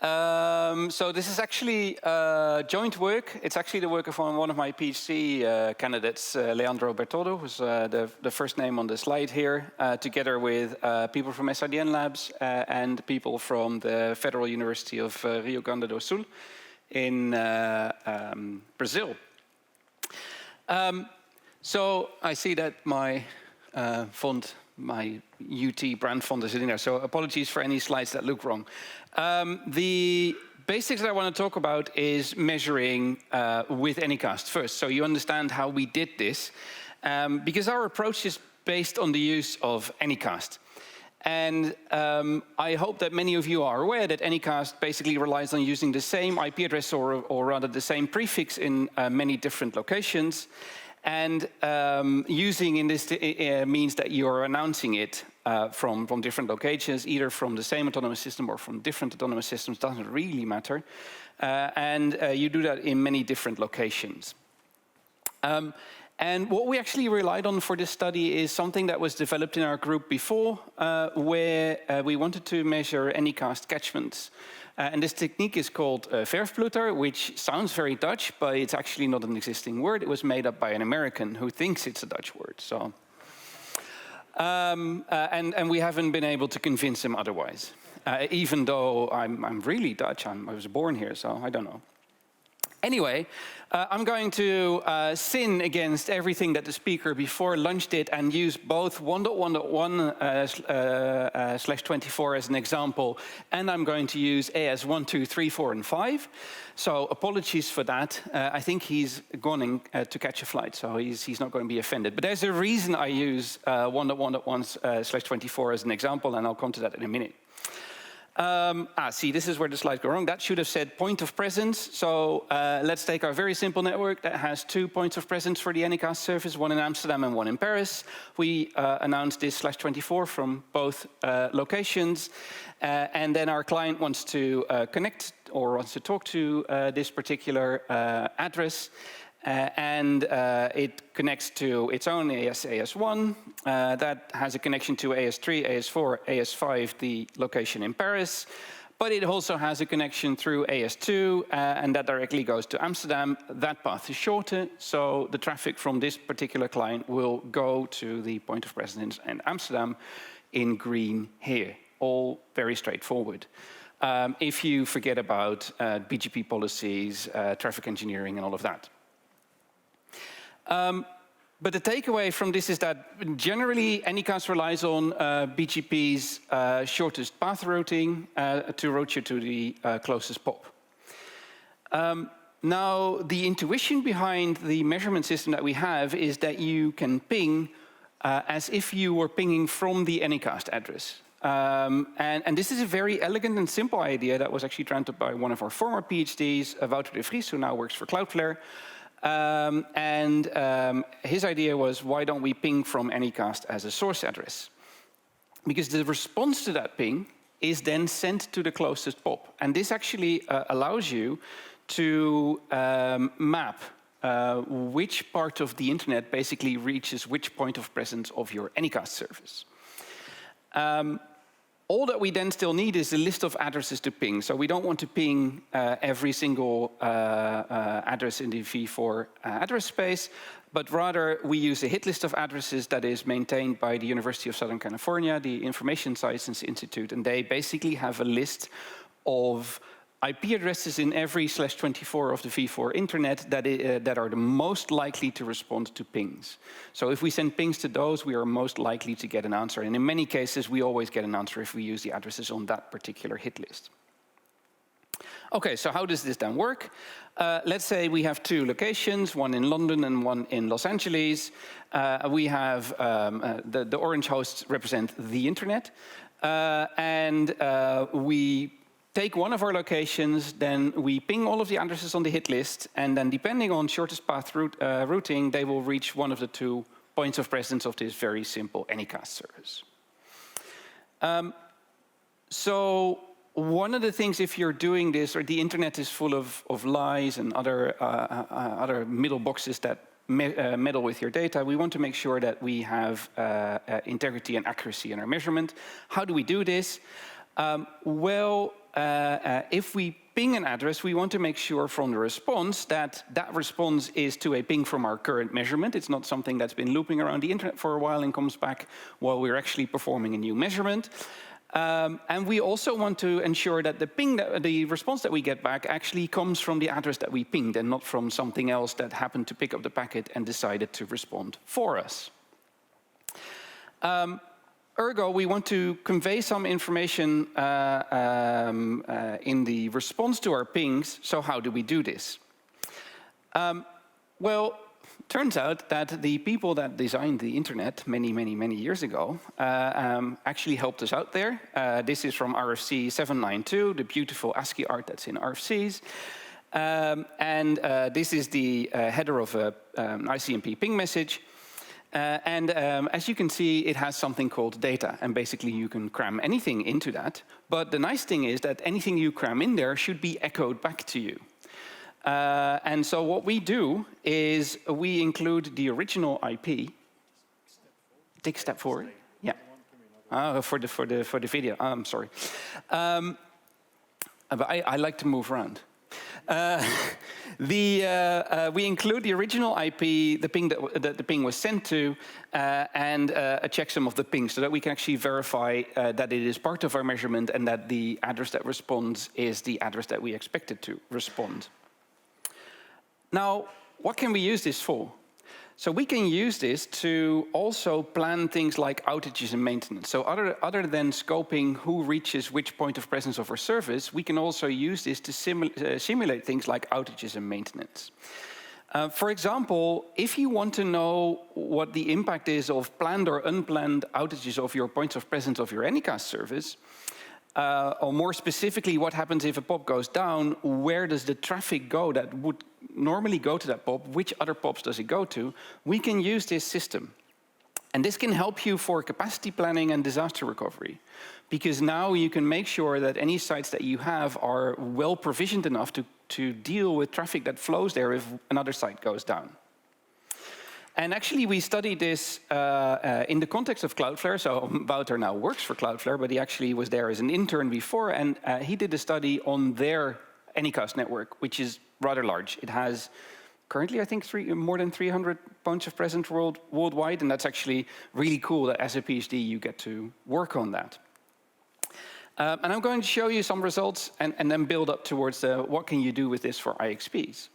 So this is actually joint work. It's actually the work of one of my PhD candidates, Leandro Bertoldo, who's the first name on the slide here, together with people from SIDN Labs and people from the Federal University of Rio Grande do Sul in Brazil. So I see that my font, my UT brand font is in there, so apologies for any slides that look wrong. The basics that I want to talk about is measuring with ANYCAST first, so you understand how we did this, because our approach is based on the use of ANYCAST. And I hope that many of you are aware that ANYCAST basically relies on using the same IP address or rather the same prefix in many different locations. And using in this means that you're announcing it from different locations, either from the same autonomous system or from different autonomous systems, doesn't really matter. And you do that in many different locations. And what we actually relied on for this study is something that was developed in our group before, where we wanted to measure ANYCAST catchments. And this technique is called verfploeter, which sounds very Dutch, but it's actually not an existing word. It was made up by an American who thinks it's a Dutch word. So, and we haven't been able to convince him otherwise, even though I'm really Dutch. I was born here, so I don't know. Anyway, I'm going to sin against everything that the speaker before lunch did and use both 1.1.1/24 as an example, and I'm going to use AS 1, 2, 3, 4, and 5. So apologies for that. I think he's going to catch a flight, so he's not going to be offended. But there's a reason I use 1.1.1/24 as an example, and I'll come to that in a minute. See, this is where the slides go wrong. That should have said point of presence. So let's take our very simple network that has 2 points of presence for the ANYCAST service, one in Amsterdam and one in Paris. We announced this /24 from both locations. And then our client wants to connect or wants to talk to this particular address. And it connects to its own AS1, that has a connection to AS3, AS4, AS5, the location in Paris. But it also has a connection through AS2, and that directly goes to Amsterdam. That path is shorter, so the traffic from this particular client will go to the point of presence in Amsterdam in green here. All very straightforward. If you forget about BGP policies, traffic engineering, and all of that. But the takeaway from this is that generally ANYCAST relies on BGP's shortest path routing to route you to the closest POP. Now, the intuition behind the measurement system that we have is that you can ping as if you were pinging from the ANYCAST address. And this is a very elegant and simple idea that was actually dreamt up by one of our former PhDs, Wouter de Vries, who now works for Cloudflare. His idea was, why don't we ping from ANYCAST as a source address? Because the response to that ping is then sent to the closest POP. And this actually allows you to map which part of the internet basically reaches which point of presence of your ANYCAST service. All that we then still need is a list of addresses to ping. So we don't want to ping every single address in the v4 address space, but rather we use a hit list of addresses that is maintained by the University of Southern California, the Information Sciences Institute, and they basically have a list of IP addresses in every /24 of the v4 internet that are the most likely to respond to pings. So if we send pings to those, we are most likely to get an answer. And in many cases, we always get an answer if we use the addresses on that particular hit list. Okay, so how does this then work? Let's say we have two locations, one in London and one in Los Angeles. We have the orange hosts represent the internet. We take one of our locations, then we ping all of the addresses on the hit list, and then depending on shortest path routing, they will reach one of the 2 points of presence of this very simple ANYCAST service. So one of the things, if you're doing this, or the internet is full of lies and other middle boxes that meddle with your data, we want to make sure that we have integrity and accuracy in our measurement. How do we do this? Well, if we ping an address, we want to make sure from the response that that response is to a ping from our current measurement. It's not something that's been looping around the internet for a while and comes back while we're actually performing a new measurement. And we also want to ensure that the response that we get back actually comes from the address that we pinged and not from something else that happened to pick up the packet and decided to respond for us. Ergo, we want to convey some information in the response to our pings. So how do we do this? Well, turns out that the people that designed the internet many years ago actually helped us out there. This is from RFC 792, the beautiful ASCII art that's in RFCs. This is the header of an ICMP ping message. As you can see, it has something called data, and basically you can cram anything into that. But the nice thing is that anything you cram in there should be echoed back to you. And so what we do is we include the original IP. Take a step forward. Yeah. For the video. I'm sorry. But I like to move around. We include the original IP, the ping that the ping was sent to, and a checksum of the ping, so that we can actually verify that it is part of our measurement and that the address that responds is the address that we expected to respond. Now, what can we use this for? So we can use this to also plan things like outages and maintenance. So other than scoping who reaches which point of presence of our service, we can also use this to simulate things like outages and maintenance. For example, if you want to know what the impact is of planned or unplanned outages of your points of presence of your ANYCAST service, or more specifically, what happens if a POP goes down, where does the traffic go that would normally go to that POP, which other POPs does it go to, we can use this system. And this can help you for capacity planning and disaster recovery, because now you can make sure that any sites that you have are well provisioned enough to deal with traffic that flows there if another site goes down. And actually, we studied this in the context of Cloudflare. So Wouter now works for Cloudflare, but he actually was there as an intern before, and he did a study on their ANYCAST network, which is rather large. It has currently, I think, more than 300 points of presence worldwide, and that's actually really cool that as a PhD you get to work on that. And I'm going to show you some results and then build up towards what can you do with this for IXPs.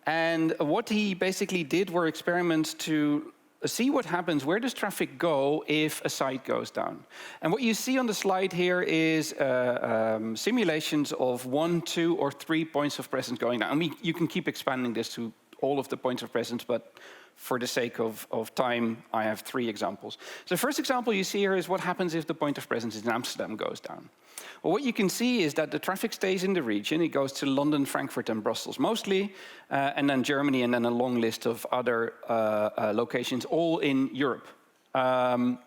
And what he basically did were experiments to see what happens, where does traffic go if a site goes down. And what you see on the slide here is simulations of 1, 2, or 3 points of presence going down. I mean, you can keep expanding this to all of the points of presence, but for the sake of time, I have 3 examples. So the first example you see here is what happens if the point of presence in Amsterdam goes down. Well, what you can see is that the traffic stays in the region. It goes to London, Frankfurt, and Brussels mostly, and then Germany, and then a long list of other locations, all in Europe. But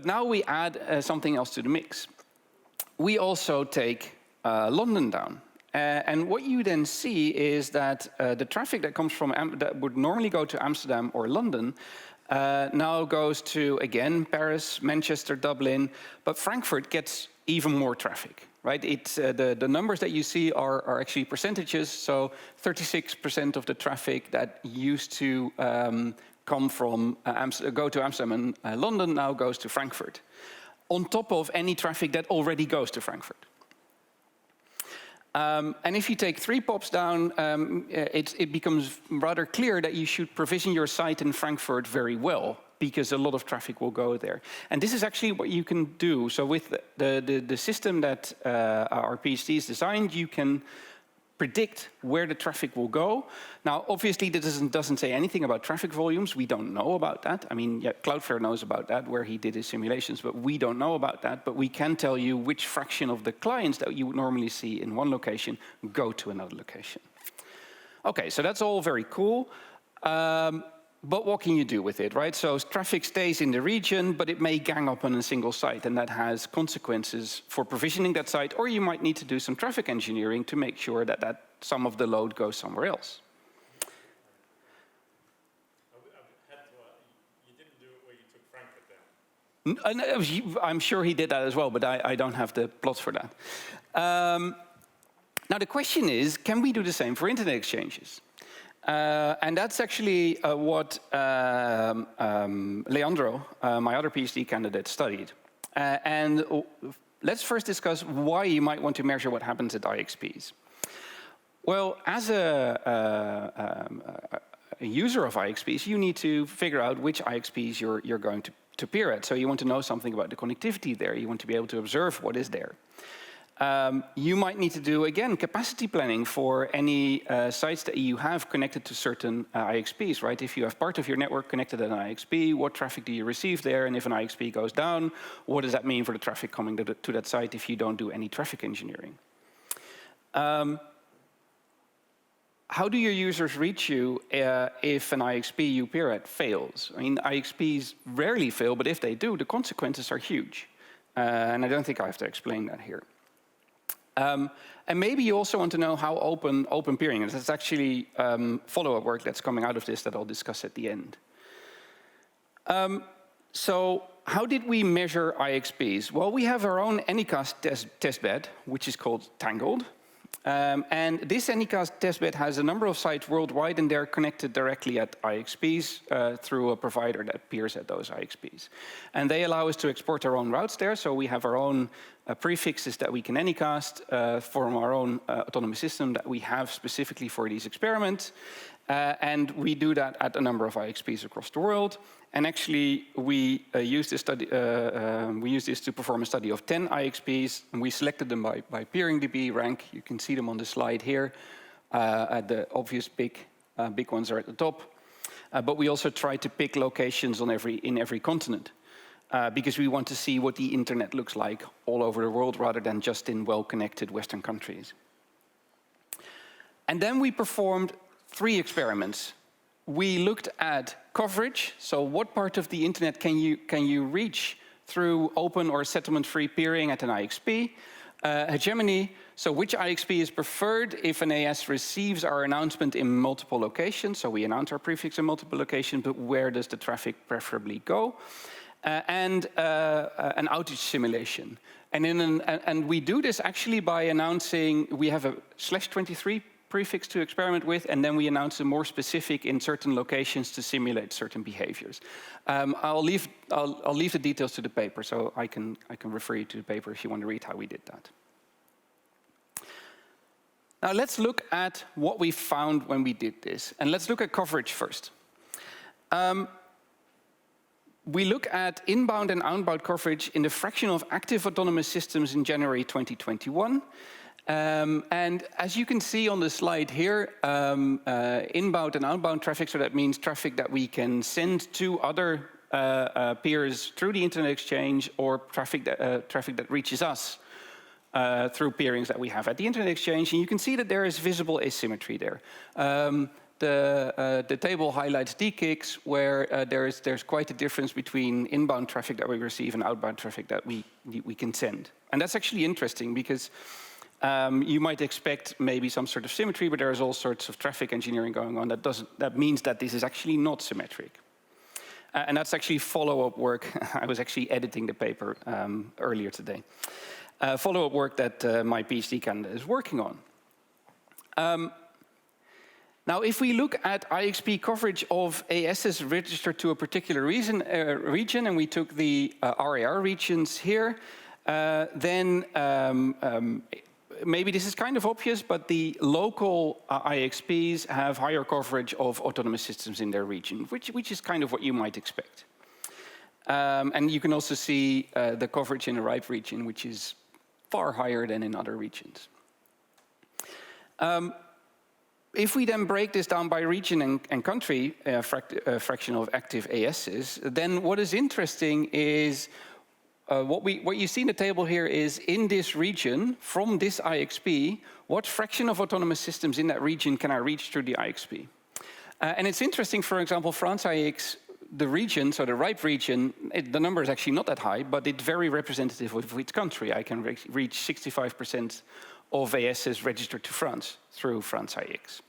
now we add something else to the mix. We also take London down. And what you then see is that the traffic that comes from that would normally go to Amsterdam or London now goes to, again, Paris, Manchester, Dublin, but Frankfurt gets even more traffic, right? The numbers that you see are actually percentages, so 36% of the traffic that used to come from go to Amsterdam and London now goes to Frankfurt, on top of any traffic that already goes to Frankfurt. And if you take 3 POPs down, it becomes rather clear that you should provision your site in Frankfurt very well, because a lot of traffic will go there. And this is actually what you can do. So with the system that our PhDs designed, you can predict where the traffic will go. Now, obviously, this doesn't say anything about traffic volumes. We don't know about that. I mean, yeah, Cloudflare knows about that, where he did his simulations, but we don't know about that. But we can tell you which fraction of the clients that you would normally see in one location go to another location. Okay, so that's all very cool. But what can you do with it, right? So traffic stays in the region, but it may gang up on a single site, and that has consequences for provisioning that site, or you might need to do some traffic engineering to make sure that some of the load goes somewhere else. You didn't do it where you took Frankfurt down? I'm sure he did that as well, but I don't have the plots for that. Now the question is, can we do the same for internet exchanges? And that's actually what Leandro, my other PhD candidate, studied. And let's first discuss why you might want to measure what happens at IXPs. Well, as a user of IXPs, you need to figure out which IXPs you're going to peer at. So you want to know something about the connectivity there. You want to be able to observe what is there. You might need to do, again, capacity planning for any sites that you have connected to certain IXPs, right? If you have part of your network connected to an IXP, what traffic do you receive there? And if an IXP goes down, what does that mean for the traffic coming to that site if you don't do any traffic engineering? How do your users reach you if an IXP you peer at fails? I mean, IXPs rarely fail, but if they do, the consequences are huge. And I don't think I have to explain that here. And maybe you also want to know how open peering is. That's actually follow-up work that's coming out of this that I'll discuss at the end. So how did we measure IXPs? Well, we have our own ANYCAST testbed, which is called TANGLED. And this ANYCAST testbed has a number of sites worldwide, and they're connected directly at IXPs through a provider that peers at those IXPs. And they allow us to export our own routes there, so we have our own prefixes that we can ANYCAST from our own autonomous system that we have specifically for these experiments. And we do that at a number of IXPs across the world. And actually, we use this to perform a study of 10 IXPs, and we selected them by peering DB rank. You can see them on the slide here. At the obvious big ones are at the top. But we also try to pick locations in every continent, because we want to see what the internet looks like all over the world, rather than just in well-connected Western countries. And then we performed 3 experiments. We looked at coverage, so what part of the internet can you reach through open or settlement-free peering at an IXP. Hegemony, so which IXP is preferred if an AS receives our announcement in multiple locations. So we announce our prefix in multiple locations, but where does the traffic preferably go? And an outage simulation. And we do this actually by announcing, we have a /23 prefix to experiment with, and then we announce a more specific in certain locations to simulate certain behaviors. I'll leave the details to the paper, so I can refer you to the paper if you want to read how we did that. Now let's look at what we found when we did this, and let's look at coverage first. We look at inbound and outbound coverage in the fraction of active autonomous systems in January 2021. And as you can see on the slide here, inbound and outbound traffic, so that means traffic that we can send to other peers through the internet exchange, or traffic that reaches us through peerings that we have at the internet exchange. And you can see that there is visible asymmetry there. The table highlights DKICs, where there's quite a difference between inbound traffic that we receive and outbound traffic that we can send. And that's actually interesting, because you might expect maybe some sort of symmetry, but there's all sorts of traffic engineering going on that means that this is actually not symmetric. And that's actually follow-up work. I was actually editing the paper earlier today. Follow-up work that my PhD candidate is working on. Now, if we look at IXP coverage of ASs registered to a particular region, and we took the RAR regions here, then maybe this is kind of obvious, but the local IXPs have higher coverage of autonomous systems in their region, which is kind of what you might expect. And you can also see the coverage in the RIPE region, which is far higher than in other regions. If we then break this down by region and country, fraction of active ASs, then what is interesting is what you see in the table here is, in this region, from this IXP, what fraction of autonomous systems in that region can I reach through the IXP? And it's interesting, for example, France-IX, the region, so the RIPE region, the number is actually not that high, but it's very representative of its country. I can reach 65% of ASs registered to France through France-IX.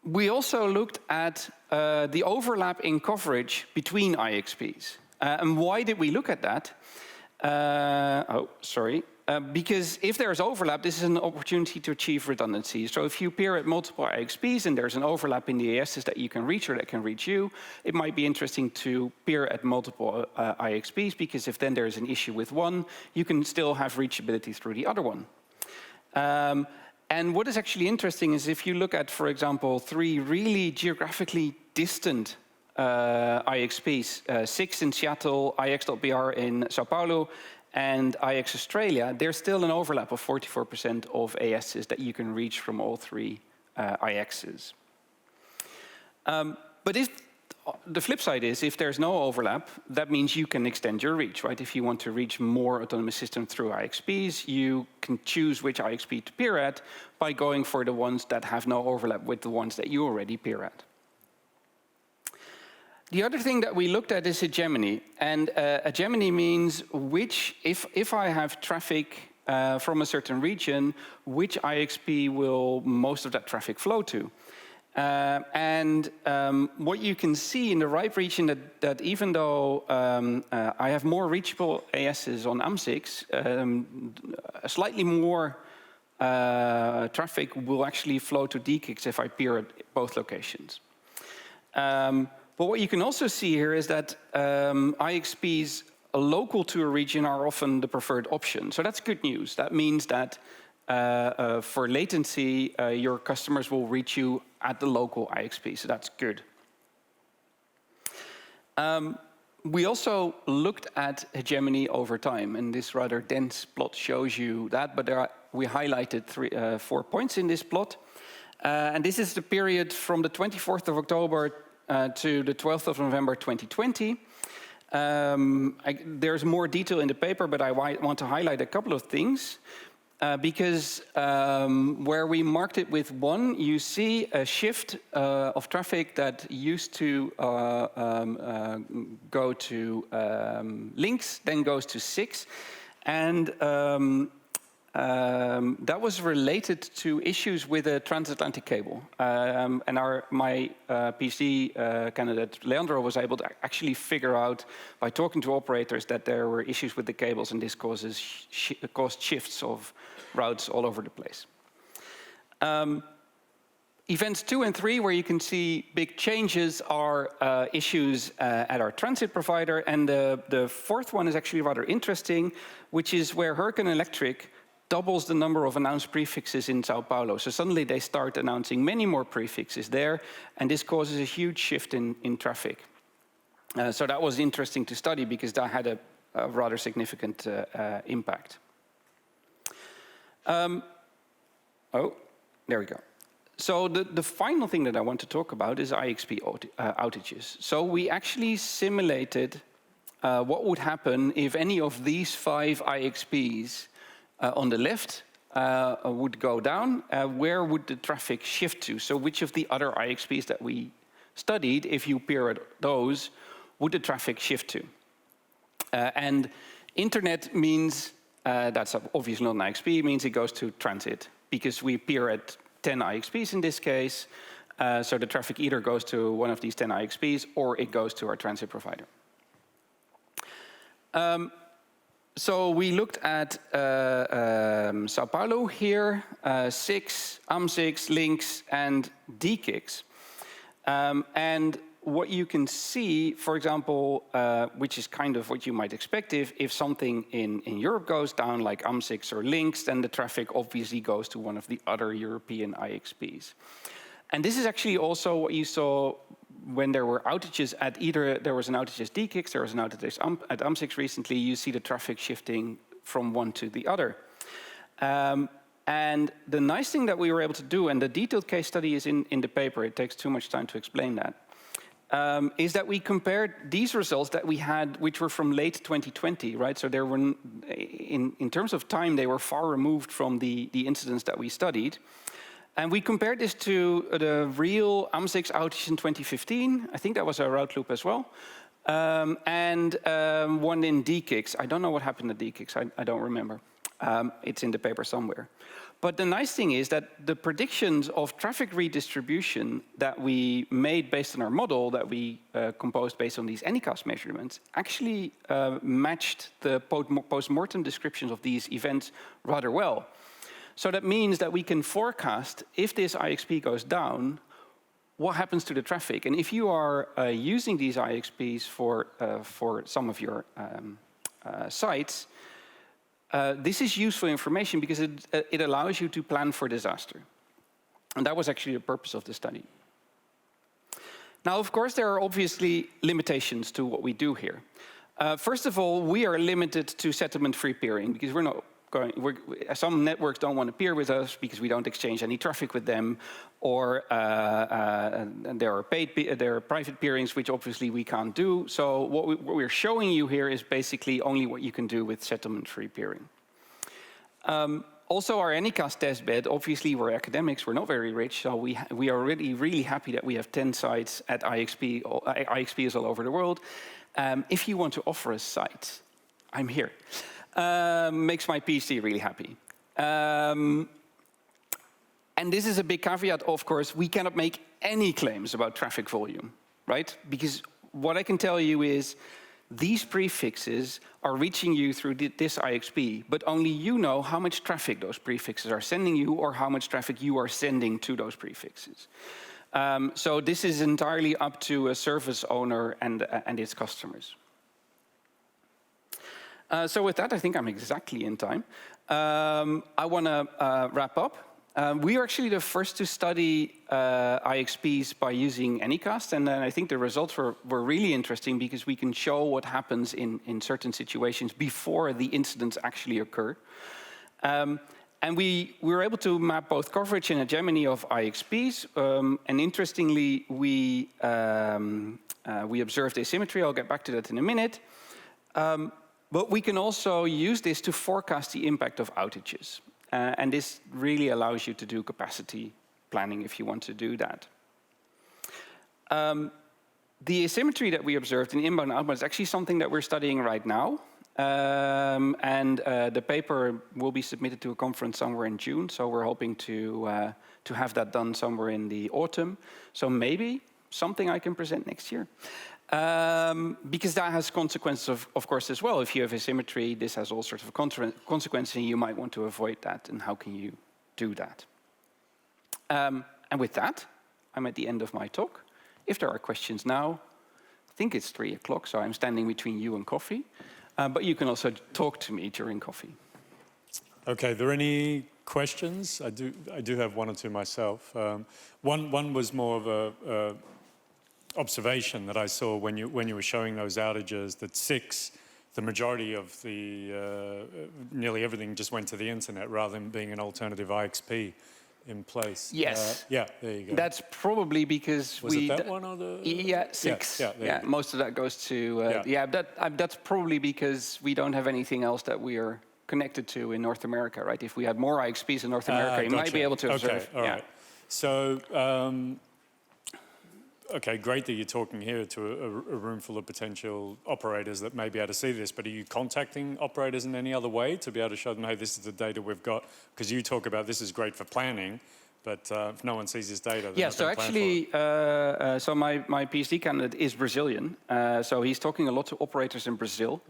We also looked at the overlap in coverage between IXPs. And why did we look at that? Because if there's overlap, this is an opportunity to achieve redundancy. So if you peer at multiple IXPs and there's an overlap in the ASs that you can reach or that can reach you, it might be interesting to peer at multiple IXPs, because if then there's an issue with one, you can still have reachability through the other one. And what is actually interesting is if you look at, for example, 3 really geographically distant IXPs, 6 in Seattle, IX.BR in Sao Paulo, and IX Australia, there's still an overlap of 44% of ASs that you can reach from all 3 IXs. But if the flip side is, if there's no overlap, that means you can extend your reach, right? If you want to reach more autonomous systems through IXPs, you can choose which IXP to peer at by going for the ones that have no overlap with the ones that you already peer at. The other thing that we looked at is hegemony, and hegemony means which, if I have traffic from a certain region, which IXP will most of that traffic flow to? What you can see in the right region that even though I have more reachable ASs on AMS-IX, slightly more traffic will actually flow to DKIX if I peer at both locations. But what you can also see here is that IXPs local to a region are often the preferred option. So that's good news. That means that for latency, your customers will reach you at the local IXP, so that's good. We also looked at hegemony over time, and this rather dense plot shows you that, but we highlighted 4 points in this plot. And this is the period from the 24th of October to the 12th of November 2020. There's more detail in the paper, but I want to highlight a couple of things. Because where we marked it with 1, you see a shift of traffic that used to go to links, then goes to 6. And that was related to issues with a transatlantic cable. And my PhD candidate, Leandro, was able to actually figure out, by talking to operators, that there were issues with the cables, and this caused shifts of routes all over the place. Events 2 and 3, where you can see big changes, are issues at our transit provider. And the 4th one is actually rather interesting, which is where Hurricane Electric doubles the number of announced prefixes in Sao Paulo. So suddenly they start announcing many more prefixes there, and this causes a huge shift in traffic. So that was interesting to study because that had a rather significant impact. There we go. So the final thing that I want to talk about is IXP outages. So we actually simulated what would happen if any of these 5 IXPs on the left would go down. Where would the traffic shift to? So which of the other IXPs that we studied, if you peer at those, would the traffic shift to? And internet means, that's obviously not an IXP, means it goes to transit, because we peer at 10 IXPs in this case. So the traffic either goes to one of these 10 IXPs or it goes to our transit provider. So we looked at Sao Paulo here, 6, AMS-IX, links, and DKIX. And what you can see, for example, which is kind of what you might expect, if something in Europe goes down, like AMS-IX or links, then the traffic obviously goes to one of the other European IXPs. And this is actually also what you saw when there were outages at either, there was an outage at DKIX, there was an outage at AMS-IX recently, you see the traffic shifting from one to the other. And the nice thing that we were able to do, and the detailed case study is in the paper, it takes too much time to explain that, is that we compared these results that we had, which were from late 2020, right? So there were, in terms of time, they were far removed from the incidents that we studied. And we compared this to the real AMS-IX outage in 2015. I think that was a route loop as well. And one in DKIX. I don't know what happened at DKIX. I don't remember. It's in the paper somewhere. But the nice thing is that the predictions of traffic redistribution that we made based on our model that we composed based on these ANYCAST measurements actually matched the post-mortem descriptions of these events rather well. So that means that we can forecast if this IXP goes down, what happens to the traffic. And if you are using these IXPs for some of your sites, this is useful information because it allows you to plan for disaster. And that was actually the purpose of the study. Now, of course, there are obviously limitations to what we do here. First of all, we are limited to settlement-free peering because we're not some networks don't want to peer with us because we don't exchange any traffic with them, or there are private peerings which obviously we can't do. So what we're showing you here is basically only what you can do with settlement-free peering. Also, our ANYCAST testbed, obviously we're academics, we're not very rich, so we are really happy that we have 10 sites at IXP. IXPs all over the world. If you want to offer a site, I'm here. Makes my PhD really happy. And this is a big caveat, of course, we cannot make any claims about traffic volume, right? Because what I can tell you is these prefixes are reaching you through this IXP, but only you know how much traffic those prefixes are sending you or how much traffic you are sending to those prefixes. So this is entirely up to a service owner and its customers. So with that, I think I'm exactly in time. I want to wrap up. We are actually the first to study IXPs by using ANYCAST, and I think the results were really interesting because we can show what happens in certain situations before the incidents actually occur. And we were able to map both coverage and hegemony of IXPs, and interestingly, we observed asymmetry. I'll get back to that in a minute. But we can also use this to forecast the impact of outages. And this really allows you to do capacity planning if you want to do that. The asymmetry that we observed in inbound and outbound is actually something that we're studying right now. The paper will be submitted to a conference somewhere in June, so we're hoping to have that done somewhere in the autumn. So maybe something I can present next year. Because that has consequences, of course, as well. If you have asymmetry, this has all sorts of consequences, and you might want to avoid that, and how can you do that? And with that, I'm at the end of my talk. If there are questions now, I think it's 3 o'clock, so I'm standing between you and coffee. But you can also talk to me during coffee. Okay, are there any questions? I do have one or two myself. One was more of a observation that I saw when you were showing those outages, that 6, the majority of the, nearly everything just went to the internet rather than being an alternative IXP in place. Yes. Yeah, there you go. That's probably because Was it that one or the? Yeah, 6. Yeah, most of that goes to, that's probably because we don't have anything else that we are connected to in North America, right? If we had more IXPs in North America, you might be able to observe. Okay, all right. So, okay, great that you're talking here to a room full of potential operators that may be able to see this, but are you contacting operators in any other way to be able to show them, hey, this is the data we've got? Because you talk about this is great for planning, but if no one sees this data, yeah, so actually, so my PhD candidate is Brazilian. So he's talking a lot to operators in Brazil,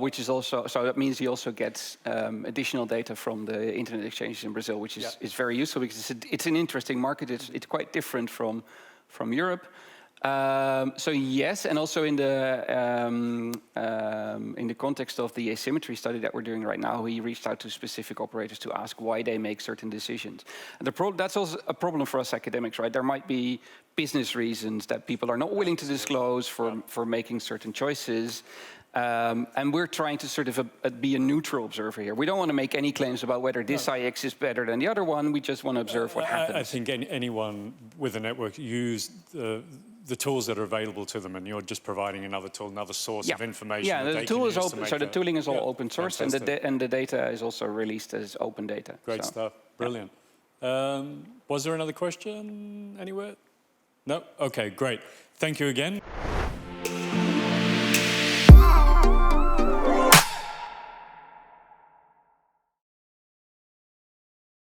which is also, so that means he also gets additional data from the internet exchanges in Brazil, which is very useful because it's an interesting market. It's quite different from Europe. So yes, and also in the context of the asymmetry study that we're doing right now, he reached out to specific operators to ask why they make certain decisions. And that's also a problem for us academics, right? There might be business reasons that people are not willing to disclose for making certain choices. And we're trying to sort of be a neutral observer here. We don't want to make any claims about whether this IX is better than the other one. We just want to observe what happens. I think anyone with a network use the tools that are available to them, and you're just providing another tool, another source of information. Yeah, the tool is open. So the tooling is all open source, and the data is also released as open data. Great stuff. Brilliant. Was there another question anywhere? No? Okay, great. Thank you again.